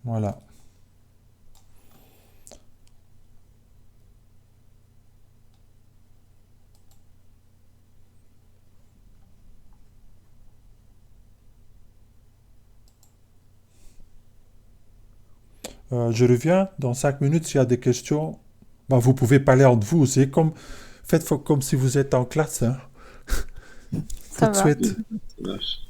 Voilà. Je reviens dans 5 minutes s'il y a des questions. Bah, vous pouvez parler entre vous aussi, comme si vous êtes en classe, hein. Tout Ça de va. suite. Ça marche.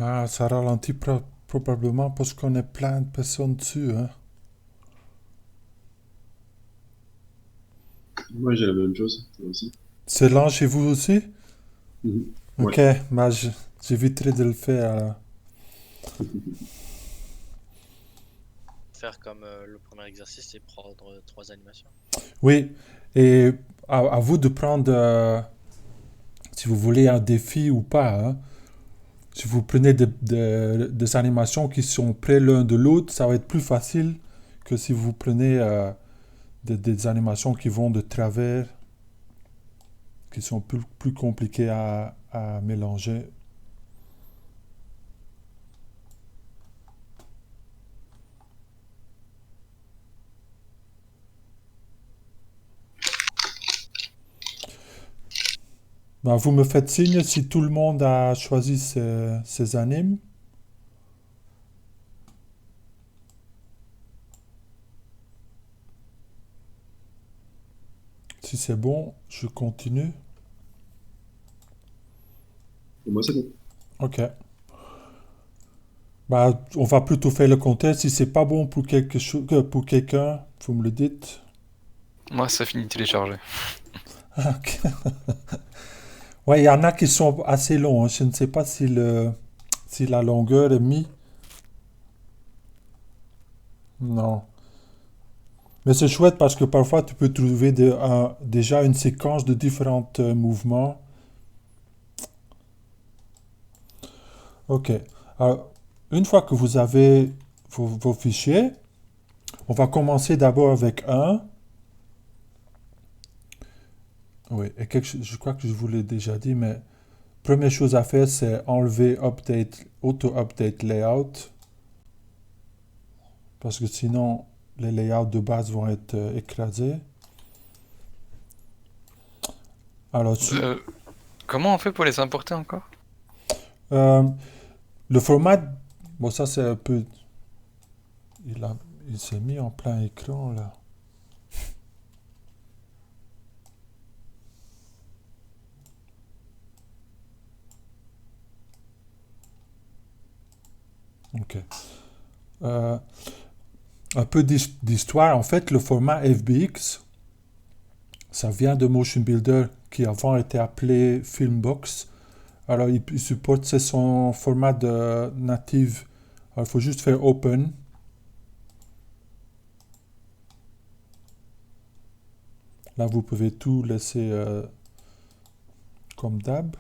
Ah, ça ralentit probablement parce qu'on est plein de personnes dessus, hein. Moi, j'ai la même chose, moi aussi. C'est lent chez vous aussi? Mhm. Ouais. Ok, bah j'éviterai de le faire alors. Faire comme le premier exercice et prendre trois animations. Oui, et à vous de prendre, si vous voulez, un défi ou pas, hein. Si vous prenez des animations qui sont près l'un de l'autre, ça va être plus facile que si vous prenez des animations qui vont de travers, qui sont plus compliquées à mélanger. Ben, vous me faites signe si tout le monde a choisi ces animes. Si c'est bon, je continue. Pour moi, c'est bon. Ok. Bah, on va plutôt faire le contest. Si c'est pas bon pour pour quelqu'un, vous me le dites. Moi, ça finit de télécharger. Ok. Ouais, il y en a qui sont assez longs, hein. Je ne sais pas si la longueur est mise. Non. Mais c'est chouette parce que parfois tu peux trouver déjà une séquence de différents mouvements. Ok. Alors, une fois que vous avez vos fichiers, on va commencer d'abord avec un. Oui, et je crois que je vous l'ai déjà dit, mais première chose à faire, c'est enlever auto-update layout, parce que sinon, les layouts de base vont être écrasés. Alors, Euh, Comment on fait pour les importer encore? euh, le format, bon, ça c'est un peu, il a, il s'est mis en plein écran là. Ok. Euh, un peu d'histoire, en fait, le format FBX, ça vient de Motion Builder qui avant était appelé Filmbox. Alors, il supporte, c'est son format de native. Alors, il faut juste faire Open. Là, vous pouvez tout laisser comme d'hab.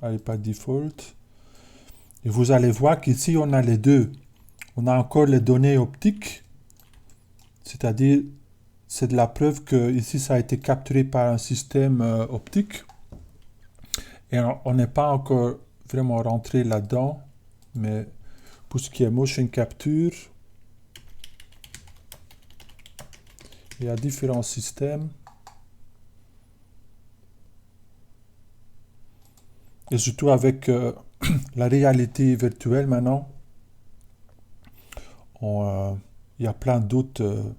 Allez, pas default. Et vous allez voir qu'ici, on a les deux. On a encore les données optiques, c'est-à-dire, c'est de la preuve que ici, ça a été capturé par un système optique. Et on n'est pas encore vraiment rentré là-dedans, mais pour ce qui est motion capture, il y a différents systèmes. Et surtout avec la réalité virtuelle maintenant, il y a plein d'autres,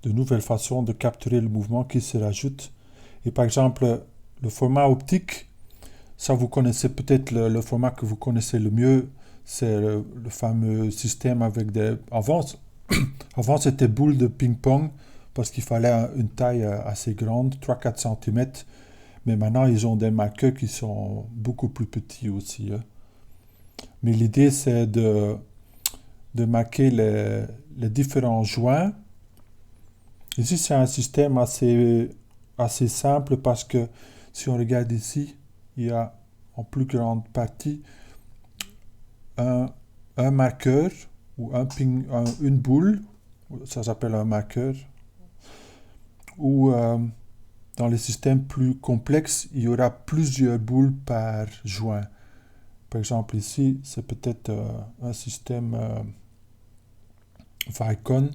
de nouvelles façons de capturer le mouvement qui se rajoutent. Et par exemple, le format optique, ça vous connaissez peut-être le format que vous connaissez le mieux, c'est le fameux système avec des... Avant c'était boule de ping-pong parce qu'il fallait une taille assez grande, 3-4 cm. Mais maintenant, ils ont des marqueurs qui sont beaucoup plus petits aussi, hein. Mais l'idée, c'est de marquer les différents joints. Ici, c'est un système assez simple parce que si on regarde ici, il y a en plus grande partie un, un marqueur ou une boule, ça s'appelle un marqueur, ou dans les systèmes plus complexes, il y aura plusieurs boules par joint. Par exemple, ici, c'est peut-être un système Vicon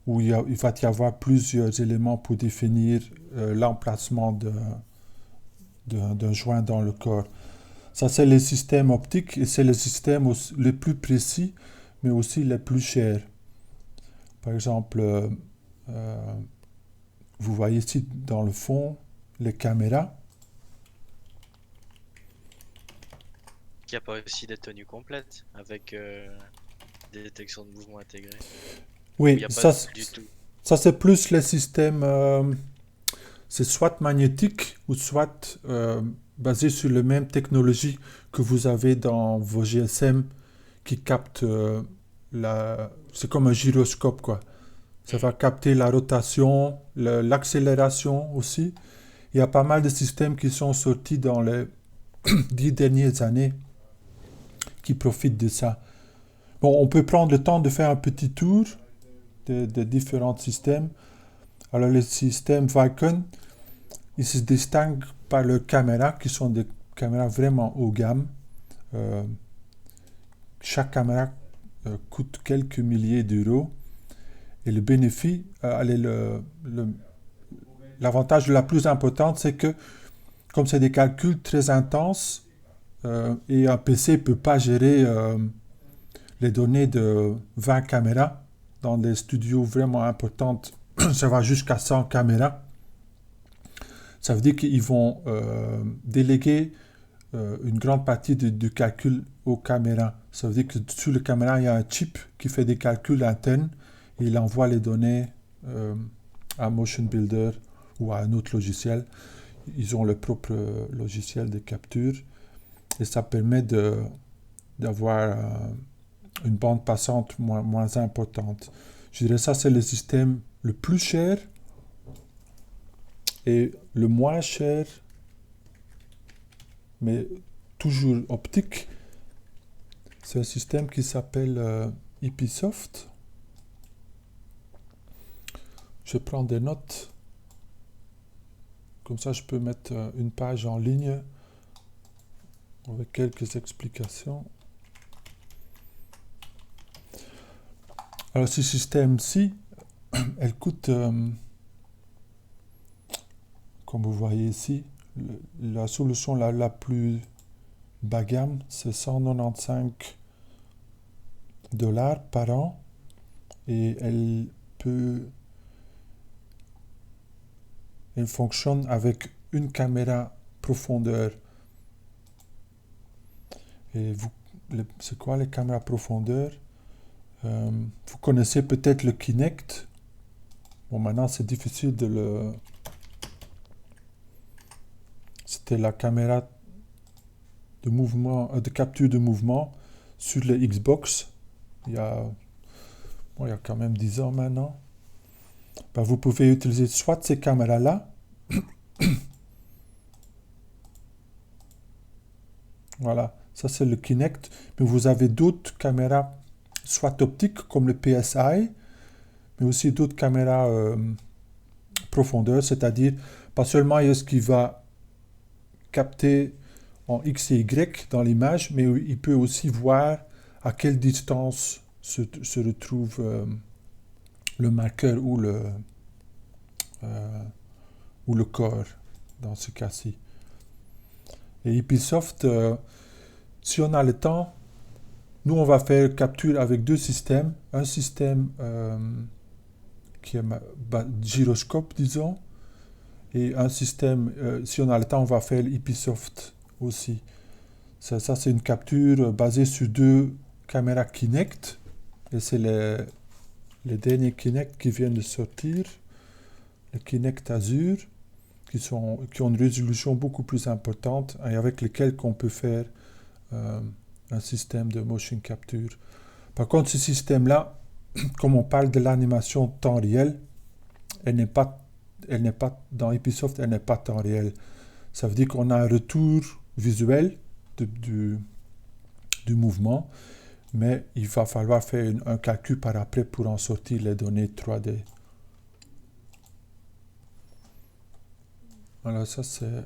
où il va y avoir plusieurs éléments pour définir l'emplacement d'un joint dans le corps. Ça, c'est les systèmes optiques et c'est les systèmes les plus précis, mais aussi les plus chers. Par exemple, euh, vous voyez ici dans le fond les caméras. qu'il n'y a pas aussi des tenues complètes avec des détections de mouvement intégrées? Ou il Oui, n'y a pas ça, du tout? ça c'est plus les systèmes, c'est soit magnétique ou soit basé sur la même technologie que vous avez dans vos GSM qui capte c'est comme un gyroscope quoi. Ça va capter la rotation, l'accélération aussi. Il y a pas mal de systèmes qui sont sortis dans les 10 dernières années qui profitent de ça. Bon, on peut prendre le temps de faire un petit tour de différents systèmes. Alors, le système Vicon, il se distingue par leurs caméras, qui sont des caméras vraiment haut gamme. Euh, chaque caméra coûte quelques milliers d'euros. Et le bénéfice, l'avantage la plus importante, c'est que comme c'est des calculs très intenses, et un PC ne peut pas gérer les données de 20 caméras dans des studios vraiment importants, ça va jusqu'à 100 caméras. Ça veut dire qu'ils vont déléguer une grande partie du calcul aux caméras. Ça veut dire que sur la caméra, il y a un chip qui fait des calculs internes et il envoie les données à Motion Builder ou à un autre logiciel. Ils ont leur propre logiciel de capture et ça permet d'avoir une bande passante moins importante. Je dirais ça, c'est le système le plus cher et le moins cher, mais toujours optique. C'est un système qui s'appelle Episoft. Je prends des notes. Comme ça, je peux mettre une page en ligne avec quelques explications. Alors, ce système-ci, elle coûte, comme vous voyez ici, la solution la plus bas gamme, c'est 195 $ par an. Et elle fonctionne avec une caméra profondeur. Et c'est quoi les caméras profondeur? Vous connaissez peut-être le Kinect. Bon, maintenant c'est difficile de le... C'était la caméra de mouvement, de capture de mouvement sur le Xbox. Il y a quand même 10 ans maintenant. Ben, vous pouvez utiliser soit ces caméras-là. Voilà, ça c'est le Kinect. Mais vous avez d'autres caméras, soit optiques comme le PSI, mais aussi d'autres caméras profondeur, c'est-à-dire pas seulement est-ce qu'il va capter en X et Y dans l'image, mais il peut aussi voir à quelle distance se retrouve le marqueur ou le corps dans ce cas-ci. Et Episoft, si on a le temps, nous on va faire capture avec deux systèmes. Un système qui est gyroscope, disons, et un système, si on a le temps, on va faire Episoft aussi. Ça c'est une capture basée sur deux caméras Kinect, et c'est les derniers Kinect qui viennent de sortir, les Kinect Azure, qui ont une résolution beaucoup plus importante et avec lesquels on peut faire un système de motion capture. Par contre, ce système-là, comme on parle de l'animation temps réel, elle n'est pas dans Episoft, elle n'est pas temps réel. Ça veut dire qu'on a un retour visuel du mouvement, mais il va falloir faire un calcul par après pour en sortir les données 3D. Voilà, ça c'est...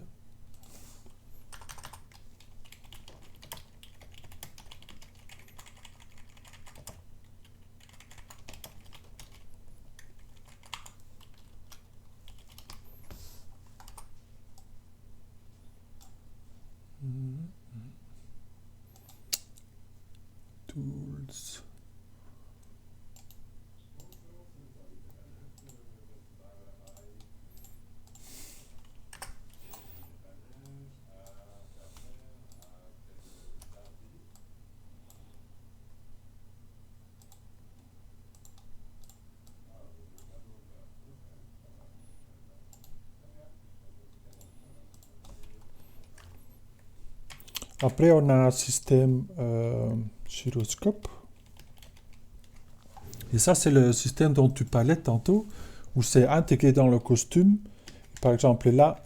Tools. Après, on a un système gyroscope. Et ça, c'est le système dont tu parlais tantôt, où c'est intégré dans le costume. Par exemple, là,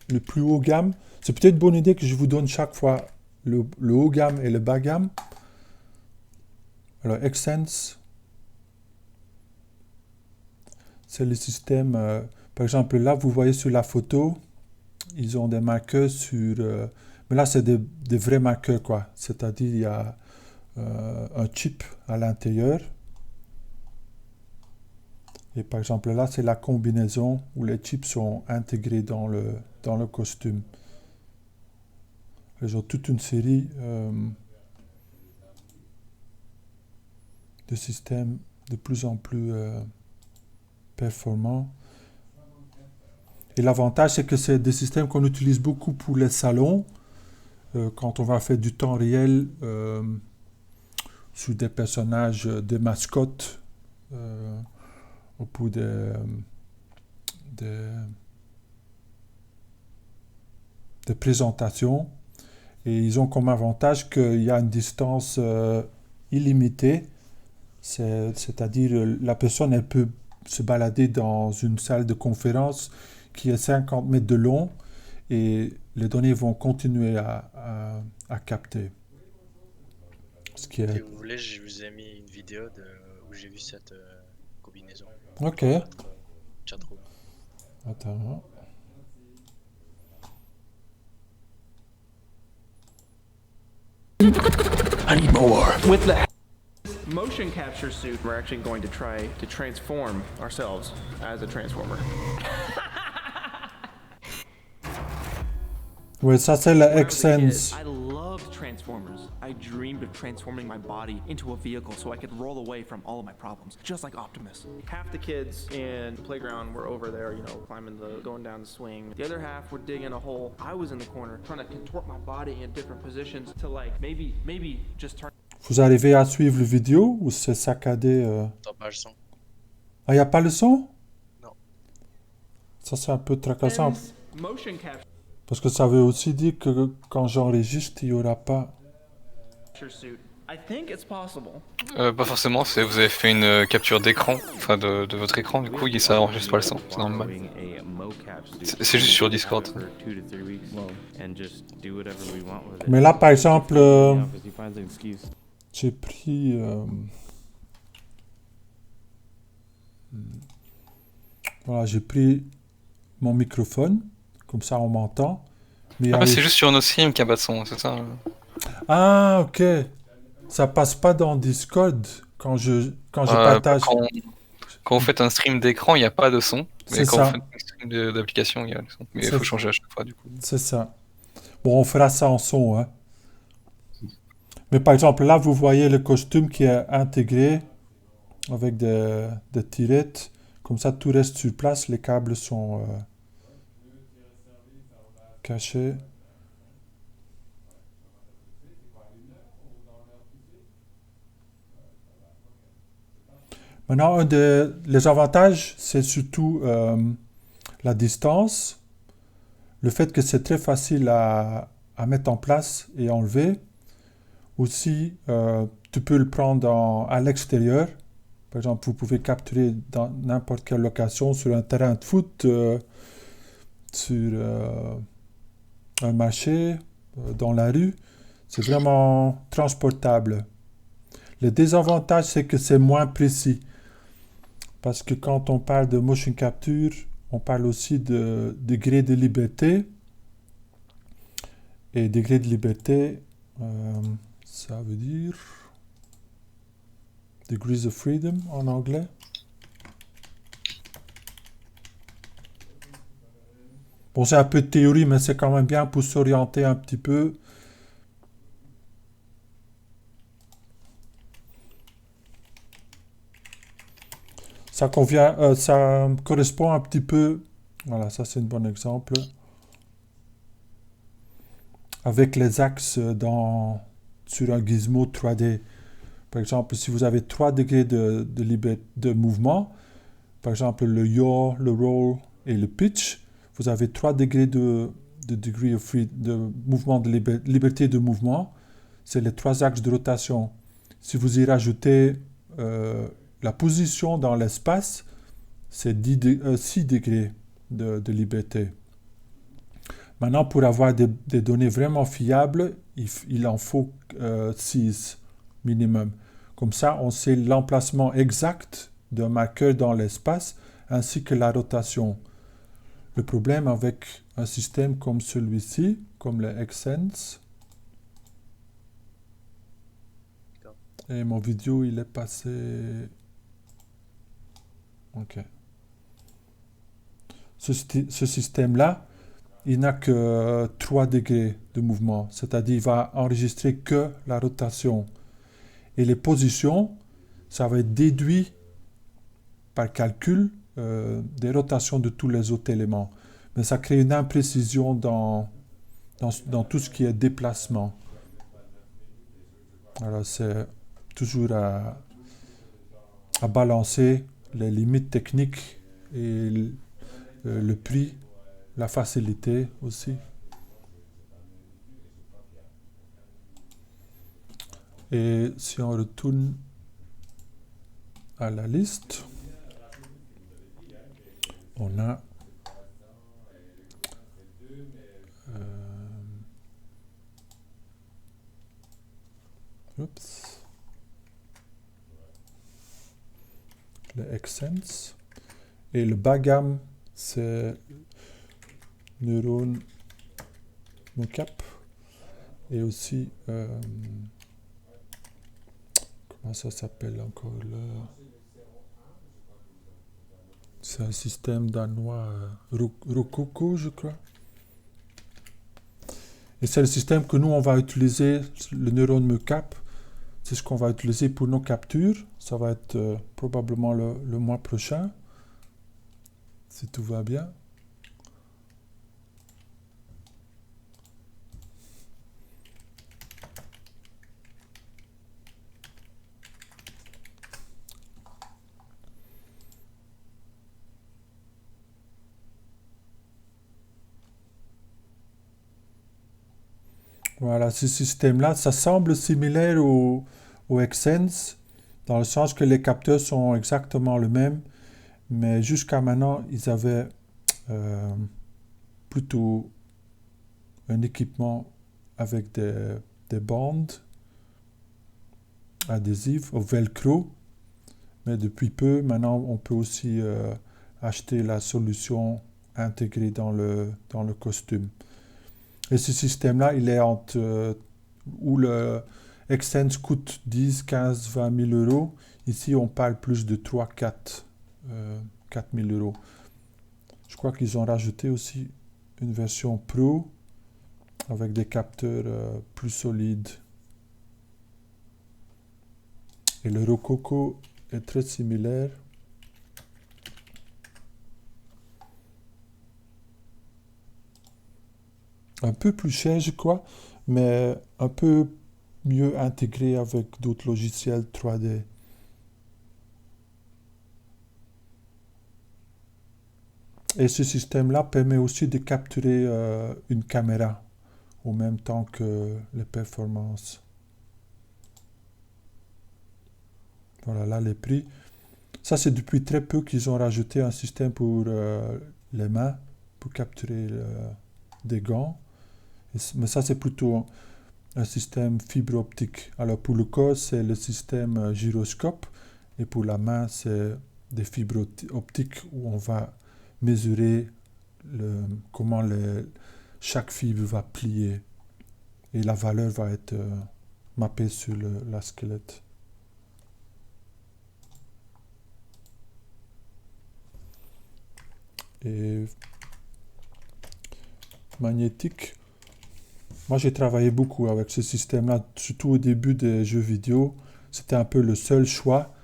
le plus haut gamme. C'est peut-être une bonne idée que je vous donne chaque fois le haut gamme et le bas gamme. Alors, Xsense, c'est le système. Par exemple, là, vous voyez sur la photo, ils ont des marqueurs sur. Mais là, c'est des vrais marqueurs, quoi. C'est-à-dire, il y a un chip à l'intérieur. Et par exemple, là, c'est la combinaison où les chips sont intégrés dans le costume. Ils ont toute une série de systèmes de plus en plus performants. Et l'avantage, c'est que c'est des systèmes qu'on utilise beaucoup pour les salons, quand on va faire du temps réel sur des personnages, des mascottes, ou pour des présentations. Et ils ont comme avantage qu'il y a une distance illimitée, c'est-à-dire la personne elle peut se balader dans une salle de conférence qui est 50 mètres de long et les données vont continuer à capter. Ce qui Si est... vous voulez, je vous ai mis une vidéo où j'ai vu cette combinaison. Ok. Dans notre chatroom. Attends. With the motion capture suit, we're actually going to try to transform ourselves as a transformer. Oui, ça c'est la When I was a kid, Xsense. I loved Transformers. I dreamed of transforming my body into a vehicle so I could roll away from all of my problems, just like Optimus. Half the kids in the playground were over there, going down the swing. The other half were digging a hole. I was in the corner trying to contort my body in different positions to maybe just turn. Vous arrivez à suivre le vidéo ou c'est saccadé T'as pas le son? Ah, il n'y a pas le son? Non. Ça c'est un peu tracassant. Motion capture Parce que ça veut aussi dire que quand j'enregistre, il n'y aura pas... suit. I think it's possible. Pas forcément, vous avez fait une capture d'écran, enfin de votre écran, du coup ça enregistre pas le son, c'est normal. C'est juste sur Discord. Mais là, par exemple, j'ai pris... Voilà, j'ai pris mon microphone, comme ça on m'entend. Mais Ah bah allez- c'est juste sur nos streams qu'il n'y a pas de son, c'est ça. Ah, ok. Ça passe pas dans Discord quand je partage. Quand vous faites un stream d'écran, il n'y a pas de son, mais C'est quand ça. vous faites un stream d'application, il y a le son. Mais il C'est faut ça. changer à chaque fois du coup. C'est ça. Bon, on fera ça en son, hein. Mais par exemple, là, vous voyez le costume qui est intégré avec des tirettes. Comme ça, tout reste sur place. Les câbles sont cachés. Maintenant, les avantages, c'est surtout la distance, le fait que c'est très facile à mettre en place et enlever. Aussi, tu peux le prendre à l'extérieur. Par exemple, vous pouvez capturer dans n'importe quelle location, sur un terrain de foot, sur un marché, dans la rue. C'est vraiment transportable. Le désavantage, c'est que c'est moins précis. Parce que quand on parle de motion capture, on parle aussi de degré de liberté. Et degré de liberté, ça veut dire degrees of freedom en anglais. Bon, c'est un peu de théorie, mais c'est quand même bien pour s'orienter un petit peu. Ça correspond un petit peu, voilà, ça c'est un bon exemple, avec les axes sur un gizmo 3D. Par exemple, si vous avez 3 degrés de mouvement, par exemple le yaw, le roll et le pitch, vous avez 3 degrés de degree of free, de mouvement de liberté de mouvement, c'est les 3 axes de rotation. Si vous y rajoutez la position dans l'espace, c'est 6 degrés de liberté. Maintenant, pour avoir des données vraiment fiables, il en faut 6 minimum. Comme ça, on sait l'emplacement exact d'un marqueur dans l'espace ainsi que la rotation. Le problème avec un système comme celui-ci, comme le XSense, et mon vidéo, il est passé... Ok. Ce système-là, il n'a que 3 degrés de mouvement, c'est-à-dire il va enregistrer que la rotation. Et les positions, ça va être déduit par calcul des rotations de tous les autres éléments. Mais ça crée une imprécision dans tout ce qui est déplacement. Alors c'est toujours à balancer les limites techniques et le prix, la facilité aussi. Et si on retourne à la liste, on a le XSense et le bas gamme, c'est Neuron Mocap et aussi comment ça s'appelle encore c'est un système danois Rococo, je crois. Et c'est le système que nous, on va utiliser, le Neuron Mocap. C'est ce qu'on va utiliser pour nos captures. Ça va être probablement le mois prochain, si tout va bien. Voilà, ce système-là, ça semble similaire au XSense, dans le sens que les capteurs sont exactement les mêmes, mais jusqu'à maintenant, ils avaient plutôt un équipement avec des bandes adhésives au velcro, mais depuis peu, maintenant, on peut aussi acheter la solution intégrée dans le costume. Et ce système-là, il est entre où le XSense coûte 10, 15, 20 000 euros. Ici, on parle plus de 3, 4 000 euros. Je crois qu'ils ont rajouté aussi une version Pro avec des capteurs plus solides. Et le Rococo est très similaire. Un peu plus cher, je crois, mais un peu mieux intégré avec d'autres logiciels 3D. Et ce système-là permet aussi de capturer une caméra au même temps que les performances. Voilà, là les prix. Ça, c'est depuis très peu qu'ils ont rajouté un système pour les mains, pour capturer des gants. Mais ça, c'est plutôt un système fibre optique. Alors, pour le corps, c'est le système gyroscope. Et pour la main, c'est des fibres optiques où on va mesurer comment chaque fibre va plier. Et la valeur va être mappée sur la squelette. Et magnétique. Moi, j'ai travaillé beaucoup avec ce système-là, surtout au début des jeux vidéo. C'était un peu le seul choix,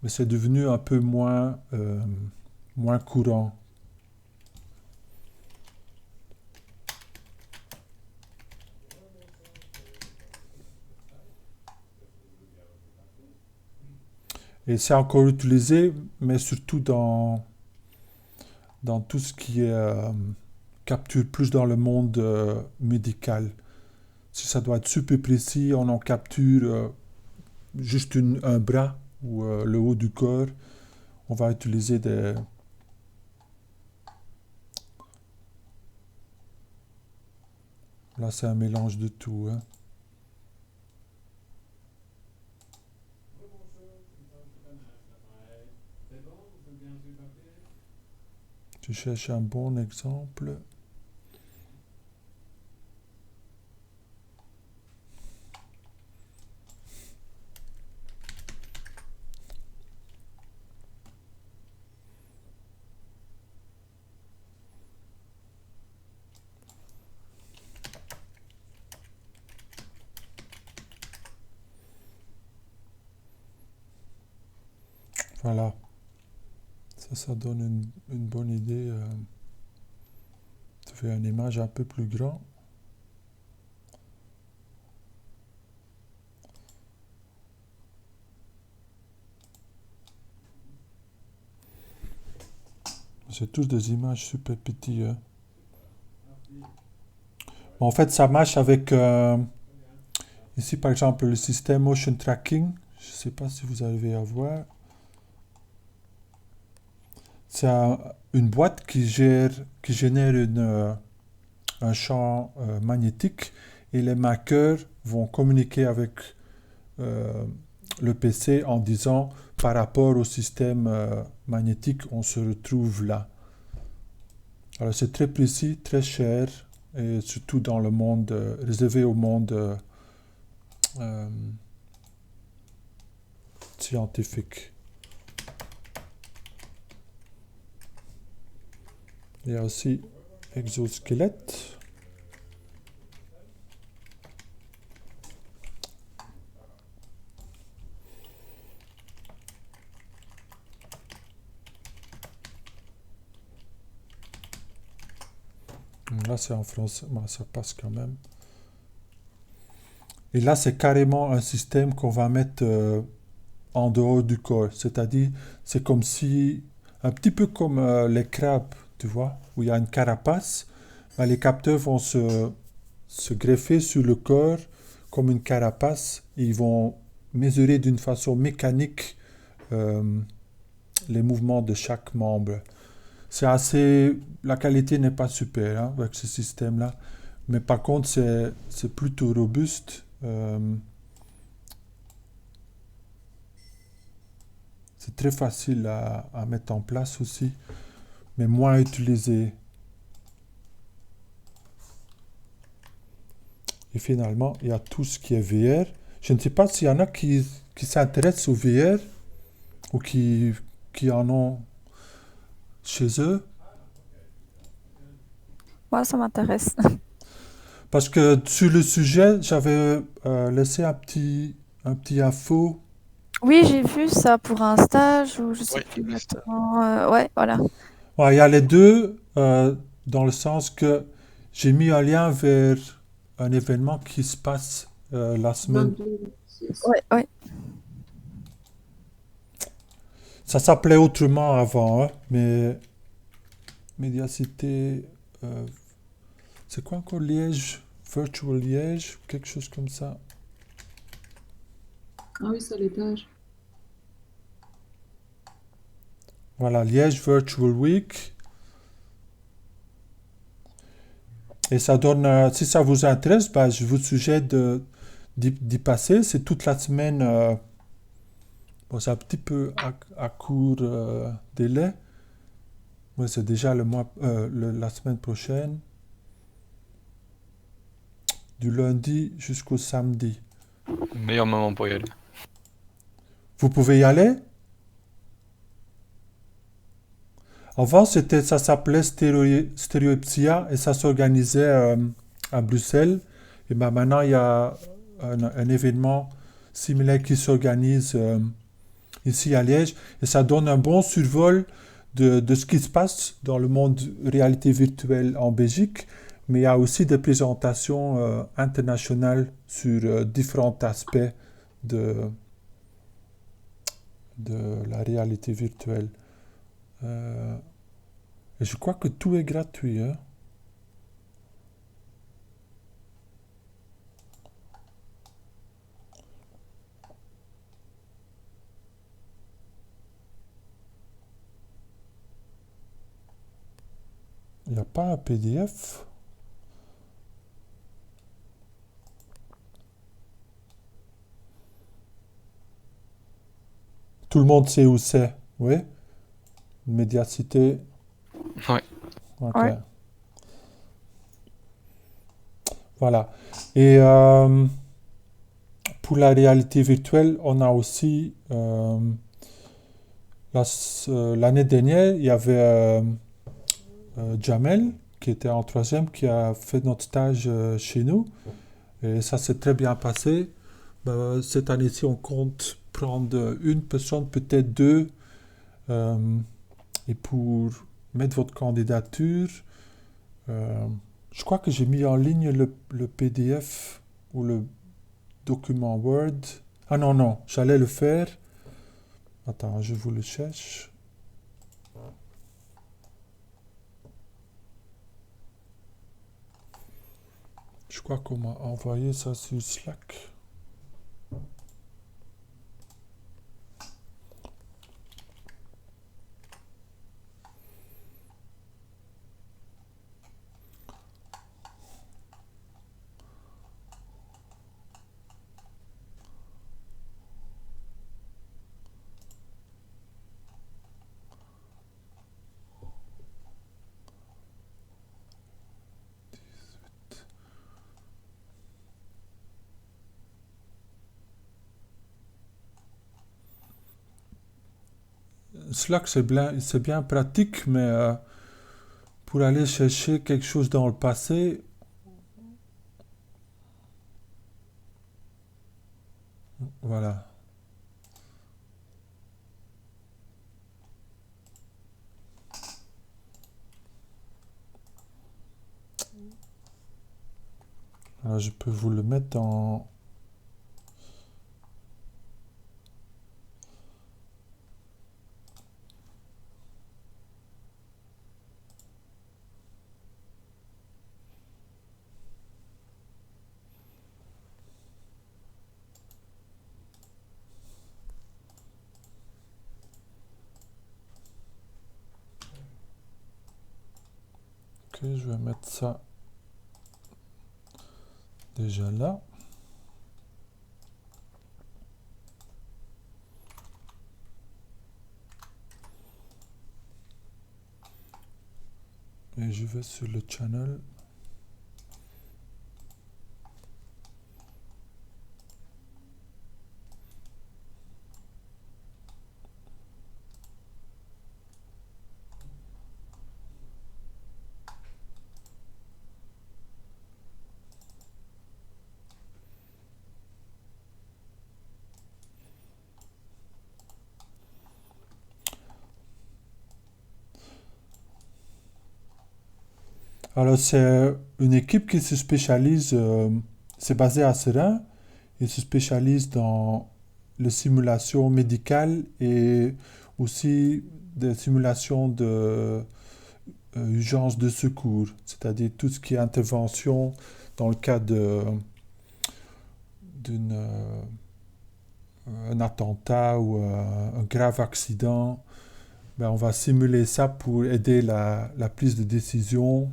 mais c'est devenu un peu moins courant. Et c'est encore utilisé, mais surtout dans tout ce qui est capture plus dans le monde médical. Si ça doit être super précis, on en capture juste un bras ou le haut du corps. On va utiliser des... Là, c'est un mélange de tout. Hein. Je cherche un bon exemple. Voilà. Ça donne une bonne idée de faire une image un peu plus grande. C'est tous des images super petites. Hein. Bon, en fait, ça marche avec, ici par exemple, le système Motion Tracking. Je ne sais pas si vous arrivez à voir. C'est une boîte qui génère un champ magnétique et les marqueurs vont communiquer avec le PC en disant par rapport au système magnétique, on se retrouve là. Alors c'est très précis, très cher et surtout dans le monde réservé au monde scientifique. Il y a aussi exosquelette. Là, c'est en français, mais ça passe quand même. Et là, c'est carrément un système qu'on va mettre en dehors du corps. C'est-à-dire, c'est comme si, un petit peu comme les crabes, tu vois, où il y a une carapace, ben, les capteurs vont se greffer sur le corps comme une carapace. Ils vont mesurer d'une façon mécanique les mouvements de chaque membre. C'est assez... La qualité n'est pas super hein, avec ce système-là. Mais par contre, c'est plutôt robuste. C'est très facile à mettre en place aussi, mais moins utilisé. Et finalement, il y a tout ce qui est VR. Je ne sais pas s'il y en a qui s'intéressent au VR ou qui en ont chez eux. Moi, ça m'intéresse. Parce que sur le sujet, j'avais laissé un petit info. Oui, j'ai vu ça pour un stage ou je sais Ouais, plus le stage. exactement. Ouais, voilà. Ouais, il y a les deux, dans le sens que j'ai mis un lien vers un événement qui se passe la semaine. 22, Ouais, ouais. Ça s'appelait autrement avant, hein, mais Médiacité, c'est quoi encore Liège? Virtual Liège, quelque chose comme ça. Ah oui, c'est à l'étage. Voilà, Liège Virtual Week. Et ça donne, si ça vous intéresse, bah, je vous suggère d'y passer. C'est toute la semaine. Bon, c'est un petit peu à court délai. Ouais, c'est déjà la semaine prochaine. Du lundi jusqu'au samedi. Meilleur moment pour y aller. Vous pouvez y aller? Avant, ça s'appelait Stéréopsia et ça s'organisait à Bruxelles. Et ben maintenant, il y a un événement similaire qui s'organise ici à Liège. Et ça donne un bon survol de ce qui se passe dans le monde réalité virtuelle en Belgique. Mais il y a aussi des présentations internationales sur différents aspects de la réalité virtuelle. Et je crois que tout est gratuit. Hein. a pas un PDF. Tout le monde sait où c'est, oui? Médiacité. Ouais. Ok. Ouais. Voilà. Et pour la réalité virtuelle, on a aussi l'année dernière, il y avait Jamel qui était en troisième qui a fait notre stage chez nous et ça s'est très bien passé. Cette année-ci, on compte prendre une personne, peut-être deux, et pour mettre votre candidature, je crois que j'ai mis en ligne le PDF ou le document Word. Ah non, j'allais le faire. Attends, je vous le cherche. Je crois qu'on m'a envoyé ça sur Slack. Slack, c'est bien pratique, mais pour aller chercher quelque chose dans le passé, voilà. Alors, je peux vous le mettre dans... Ok, je vais mettre ça déjà là. Et je vais sur le channel. Alors, c'est une équipe qui se spécialise, c'est basé à Serein, il se spécialise dans les simulations médicales et aussi des simulations de urgence de secours, c'est-à-dire tout ce qui est intervention dans le cas d'un attentat ou un grave accident. On va simuler ça pour aider la prise de décision,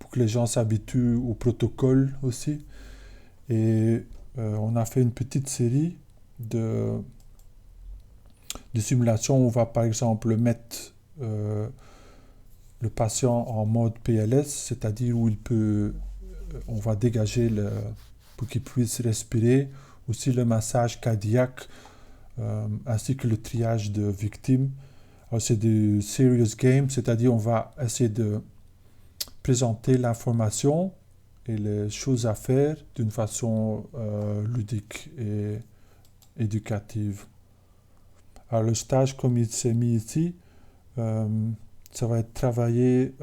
pour que les gens s'habituent au protocole aussi. Et on a fait une petite série de simulations où on va par exemple mettre le patient en mode PLS, c'est-à-dire où on va dégager pour qu'il puisse respirer, aussi le massage cardiaque, ainsi que le triage de victimes. Alors c'est du serious game, c'est-à-dire on va essayer de présenter l'information et les choses à faire d'une façon ludique et éducative. Alors le stage, comme il s'est mis ici, ça va être travaillé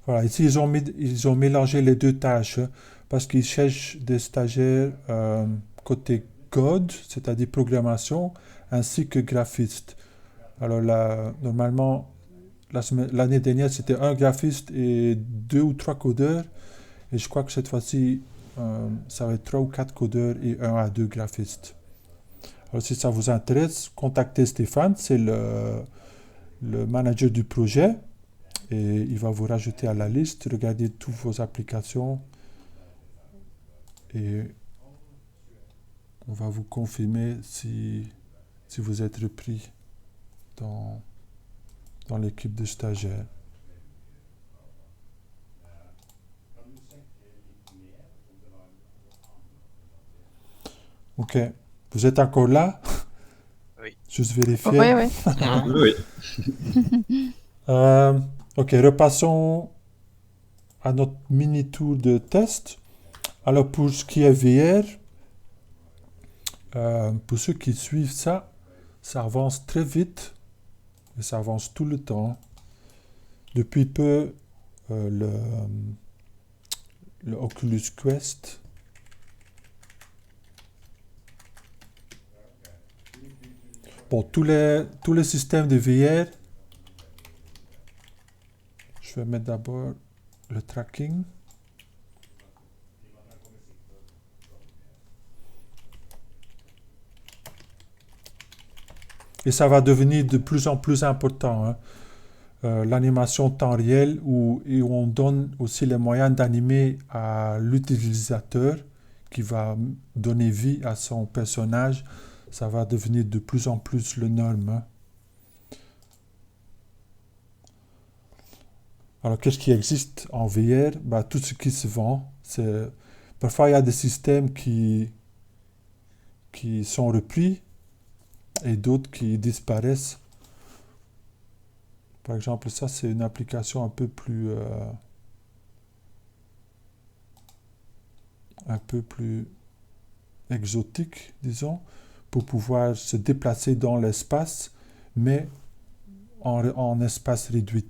voilà, ici ils ont mélangé les deux tâches, hein, parce qu'ils cherchent des stagiaires côté code, c'est-à-dire programmation, ainsi que graphiste. Alors là, normalement, l'année dernière, c'était un graphiste et 2 ou 3 codeurs. Et je crois que cette fois-ci, ça va être 3 ou 4 codeurs et 1 à 2 graphistes. Alors si ça vous intéresse, contactez Stéphane, c'est le manager du projet, et il va vous rajouter à la liste, regardez toutes vos applications, et on va vous confirmer si vous êtes repris dans l'équipe de stagiaires. Ok, vous êtes encore là? Oui. Juste vérifier. Oui, oui. Oui. Ok, repassons à notre mini-tour de test. Alors, pour ce qui est VR, pour ceux qui suivent ça, ça avance très vite, et ça avance tout le temps. Depuis peu, le Oculus Quest bon, tous les systèmes de VR, je vais mettre d'abord le tracking. Et ça va devenir de plus en plus important, hein. L'animation temps réel où on donne aussi les moyens d'animer à l'utilisateur qui va donner vie à son personnage, ça va devenir de plus en plus le norme, hein. Alors, qu'est-ce qui existe en VR? Bah, tout ce qui se vend. Parfois, il y a des systèmes qui sont repris et d'autres qui disparaissent. Par exemple, ça, c'est une application un peu plus exotique, disons, pour pouvoir se déplacer dans l'espace, mais en espace réduit.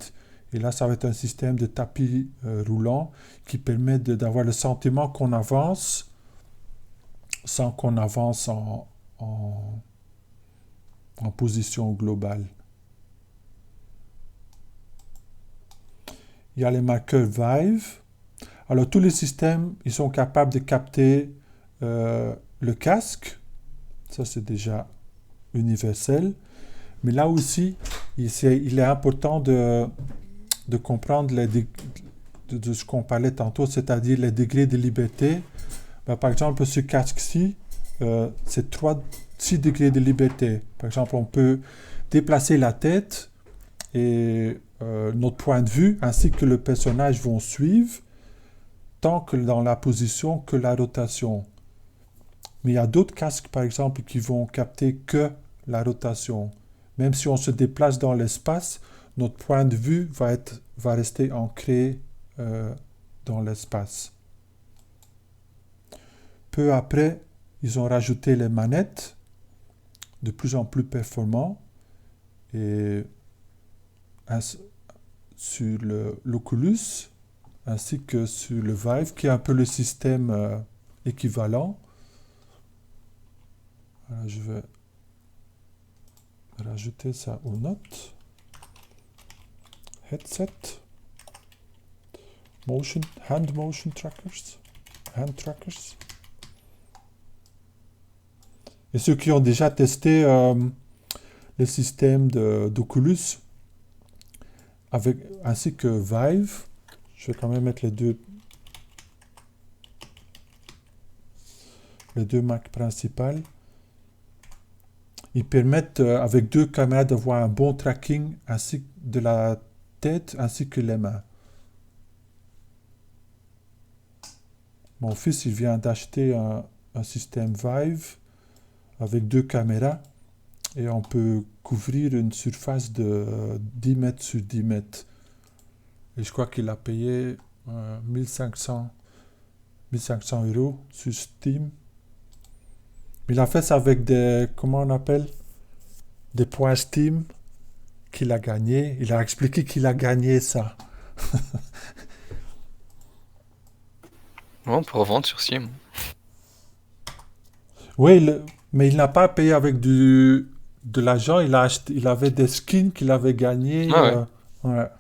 Et là, ça va être un système de tapis roulant qui permet d'avoir le sentiment qu'on avance sans qu'on avance en position globale. Il y a les marqueurs Vive. Alors, tous les systèmes, ils sont capables de capter le casque. Ça, c'est déjà universel. Mais là aussi, il est important de comprendre de ce qu'on parlait tantôt, c'est-à-dire les degrés de liberté. Ben, par exemple, ce casque-ci, c'est 6 degrés de liberté. Par exemple, on peut déplacer la tête et notre point de vue, ainsi que le personnage vont suivre, tant que dans la position que la rotation. Mais il y a d'autres casques, par exemple, qui vont capter que la rotation. Même si on se déplace dans l'espace, notre point de vue va rester ancré dans l'espace. Peu après, ils ont rajouté les manettes, de plus en plus performants, et sur l'Oculus, ainsi que sur le Vive, qui est un peu le système équivalent. Alors, je vais rajouter ça aux notes. Headset, hand motion trackers, hand trackers. Et ceux qui ont déjà testé le système d'Oculus, ainsi que Vive, je vais quand même mettre les deux Macs principales. Ils permettent, avec 2 caméras, d'avoir un bon tracking ainsi de la tête ainsi que les mains. Mon fils, il vient d'acheter un système Vive avec 2 caméras et on peut couvrir une surface de 10 mètres sur 10 mètres. Et je crois qu'il a payé 1500 € sur Steam. Il a fait ça avec comment on appelle, des points Steam qu'il a gagné. Il a expliqué qu'il a gagné ça. On peut revendre sur Steam. Oui, mais il n'a pas payé avec de l'argent. Il avait des skins qu'il avait gagnés. Ah ouais. Ouais.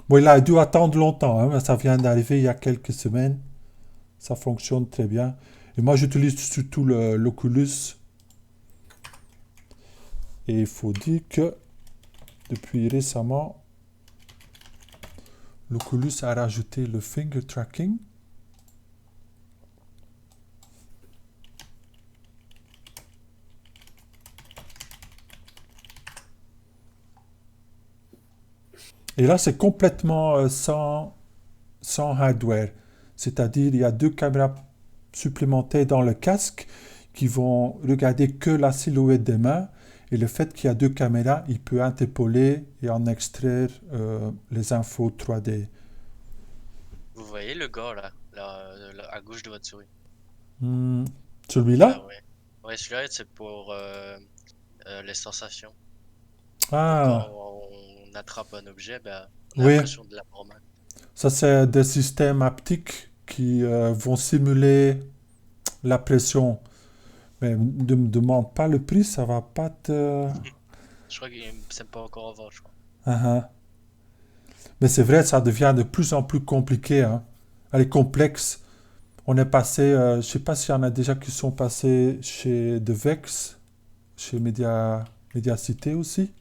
Bon, il a dû attendre longtemps, hein, mais ça vient d'arriver il y a quelques semaines. Ça fonctionne très bien. Et moi, j'utilise surtout l'Oculus. Et il faut dire que depuis récemment, l'Oculus a rajouté le finger tracking. Et là, c'est complètement sans hardware. C'est-à-dire, il y a 2 caméras supplémentaires dans le casque qui vont regarder que la silhouette des mains. Et le fait qu'il y a 2 caméras, il peut interpoler et en extraire les infos 3D. Vous voyez le gars là, à gauche de votre souris? Celui-là? Ah ouais. Ouais, celui-là, c'est pour les sensations. Ah, Quand on attrape un objet, ben, on a oui. l'impression de l'avoir en main. Ça, c'est des systèmes haptiques qui vont simuler la pression. Mais ne me demande pas le prix, ça va pas te... Je crois que c'est pas encore en vente, je crois. Ah. Mais c'est vrai, ça devient de plus en plus compliqué, hein. Elle est complexe. On est passé, je sais pas s'il y en a déjà qui sont passés chez Devex, chez Mediacité aussi.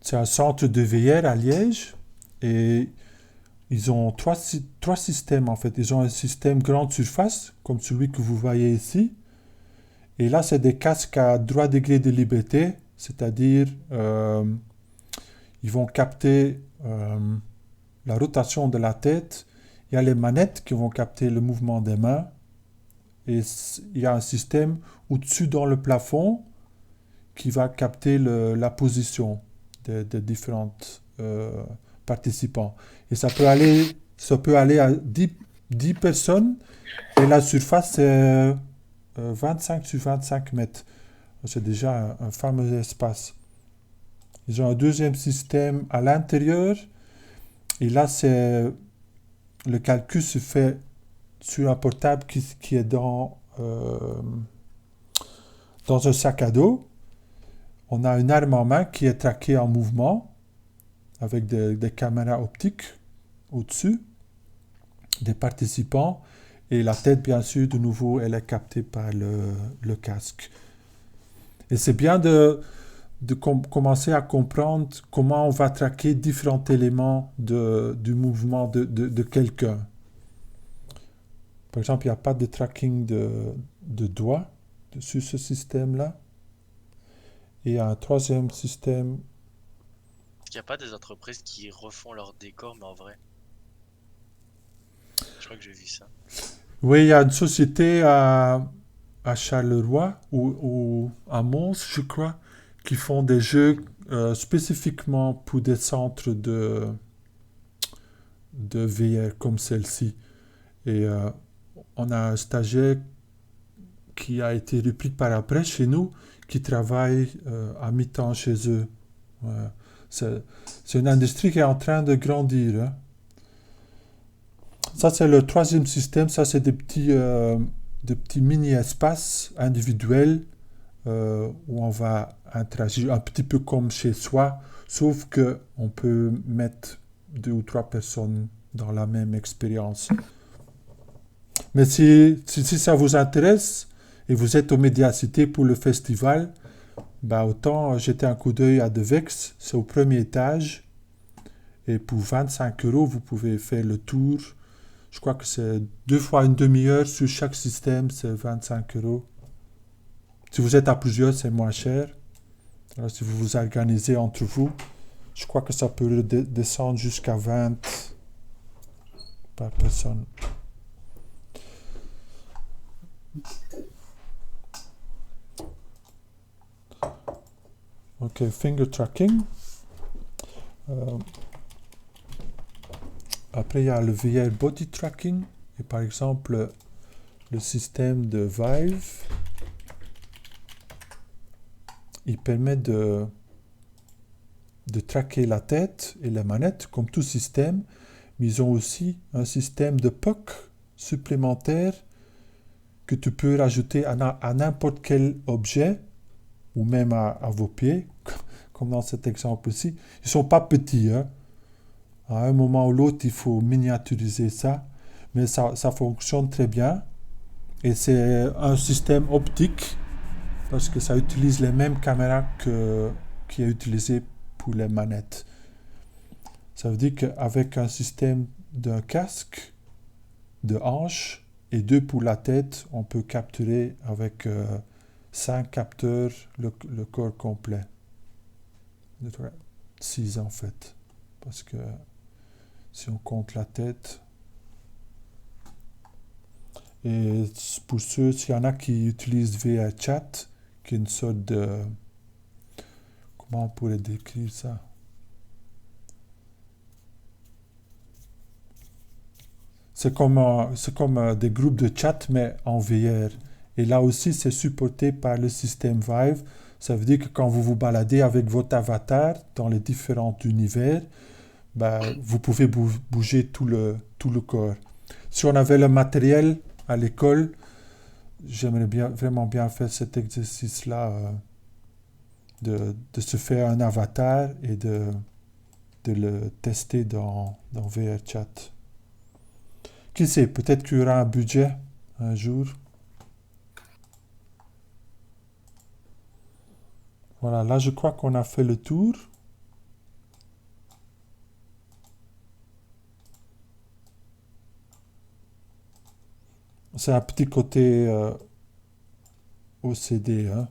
C'est un centre de VR à Liège et ils ont trois systèmes en fait. Ils ont un système grande surface, comme celui que vous voyez ici. Et là, c'est des casques à droit degré de liberté, c'est-à-dire ils vont capter la rotation de la tête. Il y a les manettes qui vont capter le mouvement des mains. Et il y a un système au-dessus dans le plafond qui va capter la position des différents participants. Et ça peut aller à 10 personnes et la surface c'est 25 sur 25 mètres. C'est déjà un fameux espace. Ils ont un deuxième système à l'intérieur et là c'est le calcul se fait sur un portable qui est dans un sac à dos. On a une arme en main qui est traquée en mouvement avec des caméras optiques au-dessus des participants. Et la tête, bien sûr, de nouveau, elle est captée par le casque. Et c'est bien de commencer à comprendre comment on va traquer différents éléments du mouvement de quelqu'un. Par exemple, il n'y a pas de tracking de doigts sur ce système-là. Et un troisième système. Il n'y a pas des entreprises qui refont leur décor, mais en vrai. Je crois que j'ai vu ça. Oui, il y a une société à Charleroi ou à Mons, je crois, qui font des jeux spécifiquement pour des centres de VR comme celle-ci. Et on a un stagiaire qui a été repris par après chez nous, qui travaille à mi-temps chez eux. C'est une industrie qui est en train de grandir. Hein. Ça, c'est le troisième système. Ça, c'est des petits mini-espaces individuels où on va interagir un petit peu comme chez soi, sauf qu'on peut mettre 2 ou 3 personnes dans la même expérience. Mais si ça vous intéresse et vous êtes au Mediacité pour le festival, bah autant jeter un coup d'œil à Devex, c'est au premier étage. Et pour 25 €, vous pouvez faire le tour. Je crois que c'est 2 fois une demi-heure sur chaque système, c'est 25 €. Si vous êtes à plusieurs, c'est moins cher. Alors, si vous vous organisez entre vous, je crois que ça peut descendre jusqu'à 20 par personne. Ok, finger tracking. Après, il y a le VR body tracking. Et par exemple, le système de Vive, il permet de traquer la tête et la manette, comme tout système, mais ils ont aussi un système de POC supplémentaire que tu peux rajouter à n'importe quel objet, ou même à vos pieds, comme dans cet exemple-ci. Ils ne sont pas petits, hein. À un moment ou l'autre, il faut miniaturiser ça, mais ça fonctionne très bien. Et c'est un système optique, parce que ça utilise les mêmes caméras qui est utilisé pour les manettes. Ça veut dire qu'avec un système d'un casque, de hanches et 2 pour la tête, on peut capturer avec 5 capteurs le corps complet. 6 en fait, parce que si on compte la tête. Et pour ceux, s'il y en a qui utilisent VRChat, qui est une sorte de... Comment on pourrait décrire ça? C'est comme des groupes de chat, mais en VR. Et là aussi, c'est supporté par le système Vive. Ça veut dire que quand vous vous baladez avec votre avatar dans les différents univers, vous pouvez bouger tout le corps. Si on avait le matériel à l'école, j'aimerais vraiment bien faire cet exercice-là, de se faire un avatar et de le tester dans VRChat. Qui sait, peut-être qu'il y aura un budget un jour. Voilà, là je crois qu'on a fait le tour. C'est un petit côté OCD, hein.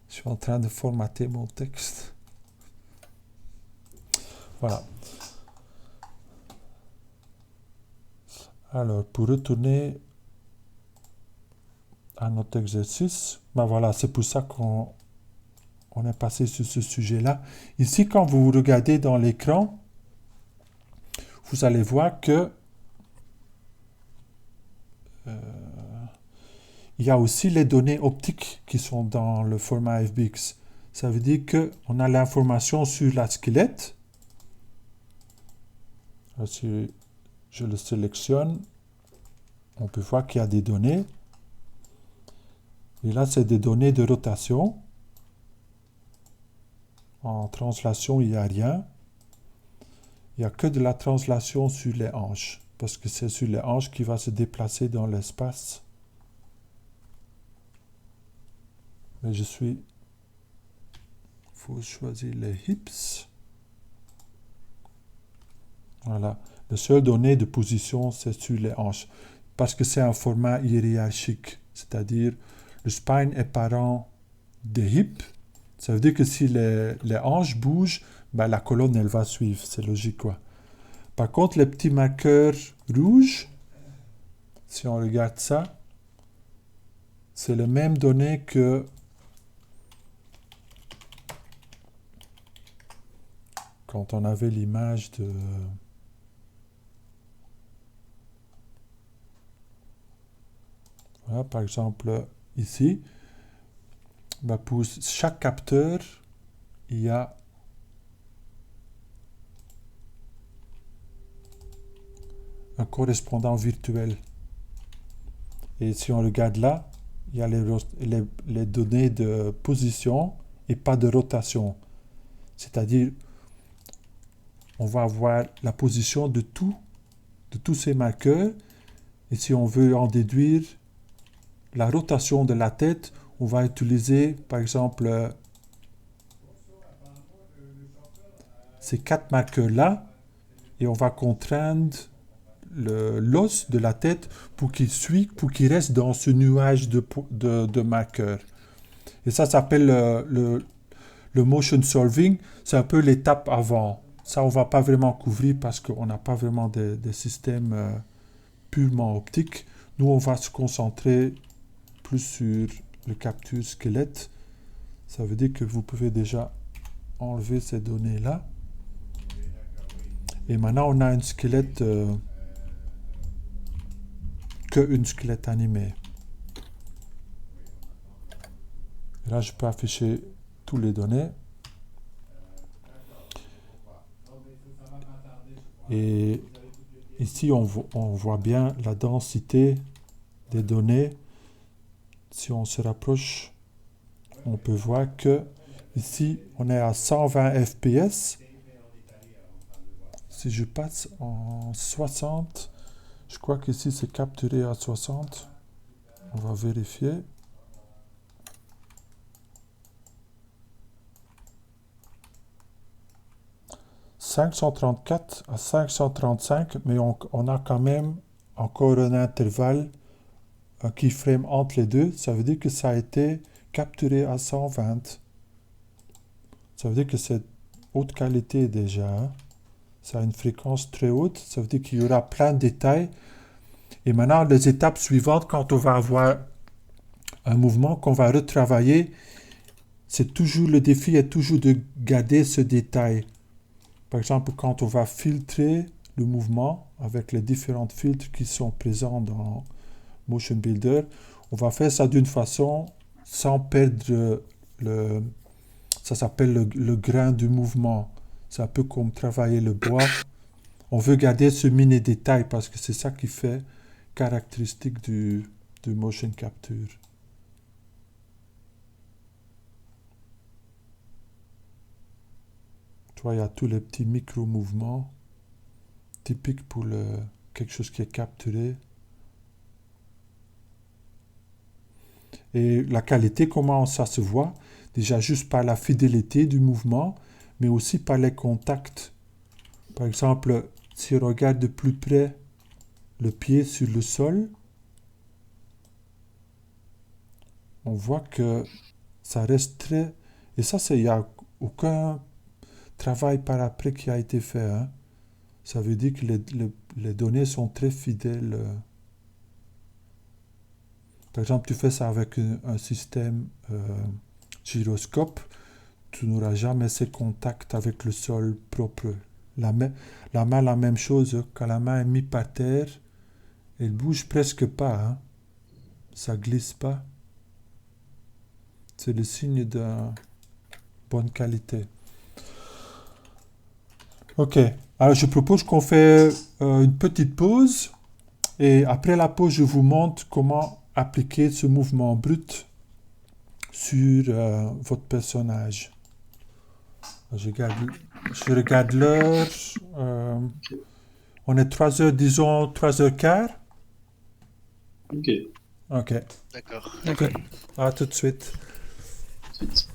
Je suis en train de formater mon texte. Voilà. Alors, pour retourner à notre exercice, voilà, c'est pour ça qu'on est passé sur ce sujet-là. Ici, quand vous regardez dans l'écran, vous allez voir que il y a aussi les données optiques qui sont dans le format FBX. Ça veut dire qu'on a l'information sur la squelette. Alors, si je le sélectionne, on peut voir qu'il y a des données. Et là, c'est des données de rotation. En translation, il n'y a rien. Il n'y a que de la translation sur les hanches, parce que c'est sur les hanches qui va se déplacer dans l'espace. Mais il faut choisir les hips. Voilà. La seule donnée de position, c'est sur les hanches. Parce que c'est un format hiérarchique. C'est-à-dire, le spine est parent des hips. Ça veut dire que si les hanches bougent, la colonne, elle va suivre. C'est logique, quoi. Par contre, les petits marqueurs rouges, si on regarde ça, c'est les mêmes données que quand on avait l'image de... Voilà, par exemple, ici, pour chaque capteur, il y a un correspondant virtuel. Et si on regarde là, il y a les données de position et pas de rotation. C'est-à-dire, on va avoir la position de tous ces marqueurs. Et si on veut en déduire la rotation de la tête, on va utiliser, par exemple, ces 4 marqueurs-là, et on va contraindre l'os de la tête pour qu'il reste dans ce nuage de marqueurs. Et ça s'appelle le motion solving. C'est un peu l'étape avant. Ça, on ne va pas vraiment couvrir parce qu'on n'a pas vraiment des systèmes purement optiques. Nous, on va se concentrer plus sur le capture squelette. Ça veut dire que vous pouvez déjà enlever ces données-là. Et maintenant, on a une squelette, une squelette animée. Et là, je peux afficher toutes les données. Et ici, on voit bien la densité des données. Si on se rapproche, on peut voir que ici, on est à 120 fps. Si je passe en 60, je crois qu'ici, c'est capturé à 60. On va vérifier. « 534 à 535, mais on a quand même encore un intervalle, un keyframe entre les deux. Ça veut dire que ça a été capturé à 120. Ça veut dire que c'est haute qualité déjà. Hein. Ça a une fréquence très haute. Ça veut dire qu'il y aura plein de détails. Et maintenant, les étapes suivantes, quand on va avoir un mouvement qu'on va retravailler, c'est toujours le défi est toujours de garder ce détail. Par exemple, quand on va filtrer le mouvement avec les différents filtres qui sont présents dans Motion Builder, on va faire ça d'une façon sans perdre ça s'appelle le grain du mouvement. C'est un peu comme travailler le bois. On veut garder ce mini détail parce que c'est ça qui fait caractéristique du motion capture. Tu vois, il y a tous les petits micro-mouvements typiques pour quelque chose qui est capturé. Et la qualité, comment ça se voit? Déjà juste par la fidélité du mouvement, mais aussi par les contacts. Par exemple, si on regarde de plus près le pied sur le sol, on voit que ça reste très... Et ça, il n'y a aucun travail par après qui a été fait. Hein. Ça veut dire que les données sont très fidèles. Par exemple, tu fais ça avec un système gyroscope, tu n'auras jamais ces contacts avec le sol propre. La main, la même chose, quand la main est mise par terre, elle bouge presque pas. Hein. Ça glisse pas. C'est le signe de bonne qualité. Ok, alors je propose qu'on fait une petite pause et après la pause, je vous montre comment appliquer ce mouvement brut sur votre personnage. Je regarde l'heure. On est 3h, disons 3h15. Ok. Ok. D'accord. Ok. À tout de suite. Ensuite.